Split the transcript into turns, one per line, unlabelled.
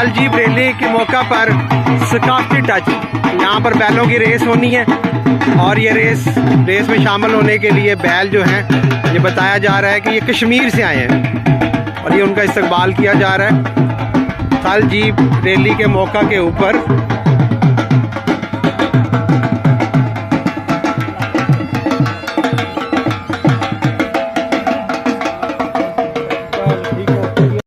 साल jeep rally के मौका पर सकाफती टच, यहाँ पर बैलों की रेस होनी है और ये रेस में शामिल होने के लिए बैल जो हैं ये बताया जा रहा है कि ये कश्मीर से आए हैं और ये उनका इस्तकबाल किया जा रहा है। साल जीप रैली के मौका के ऊपर